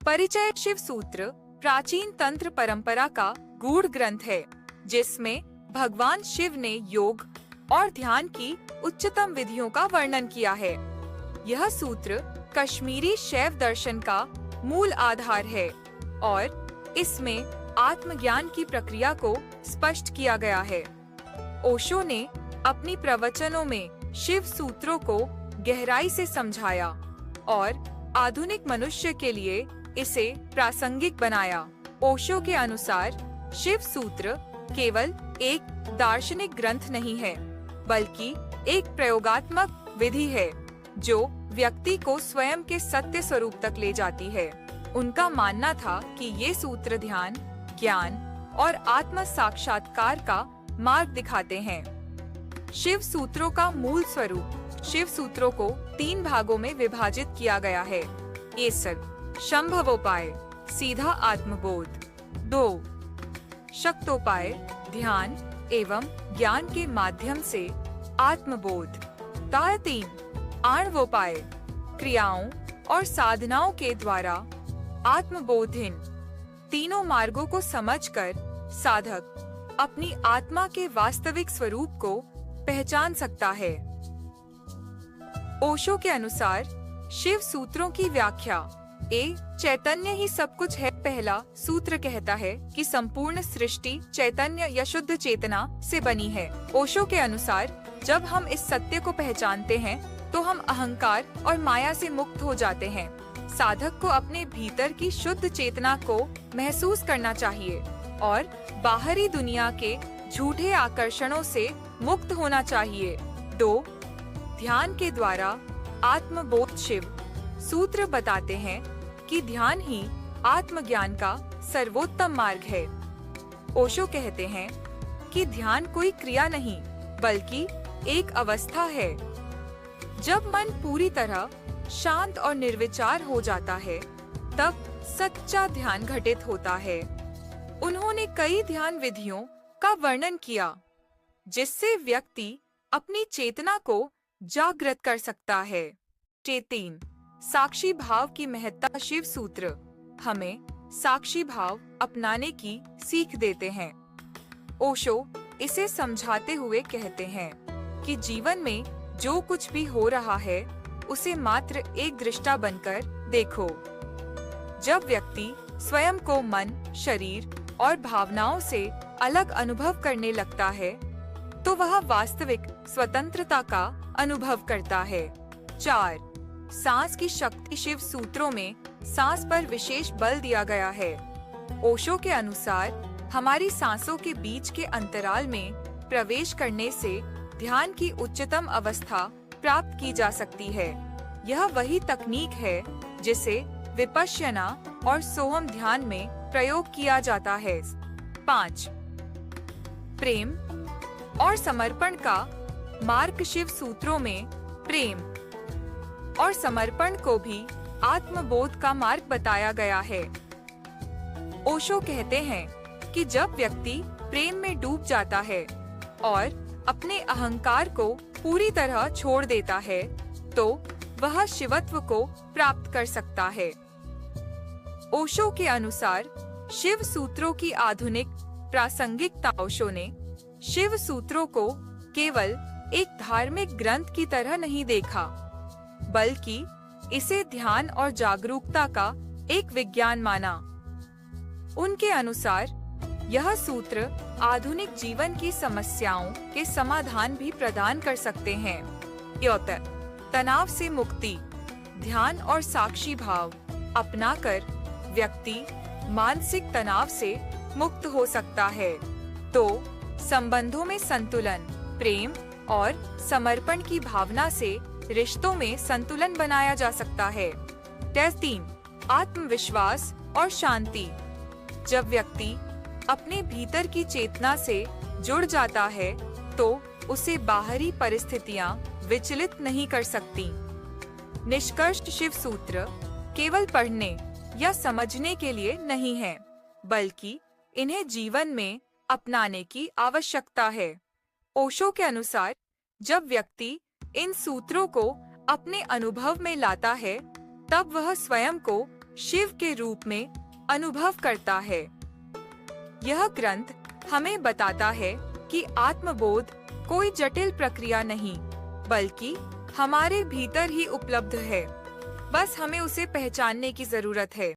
परिचय। शिव सूत्र प्राचीन तंत्र परंपरा का गूढ़ ग्रंथ है, जिसमें भगवान शिव ने योग और ध्यान की उच्चतम विधियों का वर्णन किया है। यह सूत्र कश्मीरी शैव दर्शन का मूल आधार है और इसमें आत्मज्ञान की प्रक्रिया को स्पष्ट किया गया है। ओशो ने अपनी प्रवचनों में शिव सूत्रों को गहराई से समझाया और आधुनिक मनुष्य के लिए इसे प्रासंगिक बनाया। ओशो के अनुसार शिव सूत्र केवल एक दार्शनिक ग्रंथ नहीं है, बल्कि एक प्रयोगात्मक विधि है जो व्यक्ति को स्वयं के सत्य स्वरूप तक ले जाती है। उनका मानना था कि ये सूत्र ध्यान, ज्ञान और आत्म साक्षात्कार का मार्ग दिखाते हैं। शिव सूत्रों का मूल स्वरूप। शिव सूत्रों को 3 भागों में विभाजित किया गया है। शंभवोपाय, सीधा आत्मबोध। 2 शक्तोपाय, ध्यान एवं ज्ञान के माध्यम से आत्मबोध। 3 आणवोपाय, क्रियाओं और साधनाओं के द्वारा आत्मबोधिन। तीनों मार्गों को समझकर साधक अपनी आत्मा के वास्तविक स्वरूप को पहचान सकता है। ओशो के अनुसार शिव सूत्रों की व्याख्या। चैतन्य ही सब कुछ है। पहला सूत्र कहता है कि संपूर्ण सृष्टि चैतन्य या शुद्ध चेतना से बनी है। ओशो के अनुसार जब हम इस सत्य को पहचानते हैं तो हम अहंकार और माया से मुक्त हो जाते हैं। साधक को अपने भीतर की शुद्ध चेतना को महसूस करना चाहिए और बाहरी दुनिया के झूठे आकर्षणों से मुक्त होना चाहिए। 2 ध्यान के द्वारा आत्मबोध। शिव सूत्र बताते हैं कि ध्यान ही आत्मज्ञान का सर्वोत्तम मार्ग है। ओशो कहते हैं कि ध्यान कोई क्रिया नहीं, बल्कि एक अवस्था है। जब मन पूरी तरह शांत और निर्विचार हो जाता है, तब सच्चा ध्यान घटित होता है। उन्होंने कई ध्यान विधियों का वर्णन किया, जिससे व्यक्ति अपनी चेतना को जागृत कर सकता है। 3 साक्षी भाव की महत्ता। शिव सूत्र हमें साक्षी भाव अपनाने की सीख देते हैं। ओशो इसे समझाते हुए कहते हैं कि जीवन में जो कुछ भी हो रहा है, उसे मात्र एक दृष्टा बनकर देखो। जब व्यक्ति स्वयं को मन, शरीर और भावनाओं से अलग अनुभव करने लगता है, तो वह वास्तविक स्वतंत्रता का अनुभव करता है। 4 सांस की शक्ति। शिव सूत्रों में सांस पर विशेष बल दिया गया है। ओशो के अनुसार हमारी सांसों के बीच के अंतराल में प्रवेश करने से ध्यान की उच्चतम अवस्था प्राप्त की जा सकती है। यह वही तकनीक है जिसे विपश्यना और सोहम ध्यान में प्रयोग किया जाता है। 5 प्रेम और समर्पण का मार्ग। शिव सूत्रों में प्रेम और समर्पण को भी आत्मबोध का मार्ग बताया गया है। ओशो कहते हैं कि जब व्यक्ति प्रेम में डूब जाता है और अपने अहंकार को पूरी तरह छोड़ देता है, तो वह शिवत्व को प्राप्त कर सकता है। ओशो के अनुसार शिव सूत्रों की आधुनिक प्रासंगिकता। ओशो ने शिव सूत्रों को केवल एक धार्मिक ग्रंथ की तरह नहीं देखा, बल्कि इसे ध्यान और जागरूकता का एक विज्ञान माना। उनके अनुसार यह सूत्र आधुनिक जीवन की समस्याओं के समाधान भी प्रदान कर सकते हैं। तनाव से मुक्ति। ध्यान और साक्षी भाव अपनाकर व्यक्ति मानसिक तनाव से मुक्त हो सकता है। तो संबंधों में संतुलन। प्रेम और समर्पण की भावना से रिश्तों में संतुलन बनाया जा सकता है। 3 आत्मविश्वास और शांति। जब व्यक्ति अपने भीतर की चेतना से जुड़ जाता है, तो उसे बाहरी परिस्थितियां विचलित नहीं कर सकती। निष्कर्ष। शिव सूत्र केवल पढ़ने या समझने के लिए नहीं है, बल्कि इन्हें जीवन में अपनाने की आवश्यकता है। ओशो के अनुसार जब व्यक्ति इन सूत्रों को अपने अनुभव में लाता है, तब वह स्वयं को शिव के रूप में अनुभव करता है। यह ग्रंथ हमें बताता है कि आत्मबोध कोई जटिल प्रक्रिया नहीं, बल्कि हमारे भीतर ही उपलब्ध है। बस हमें उसे पहचानने की जरूरत है।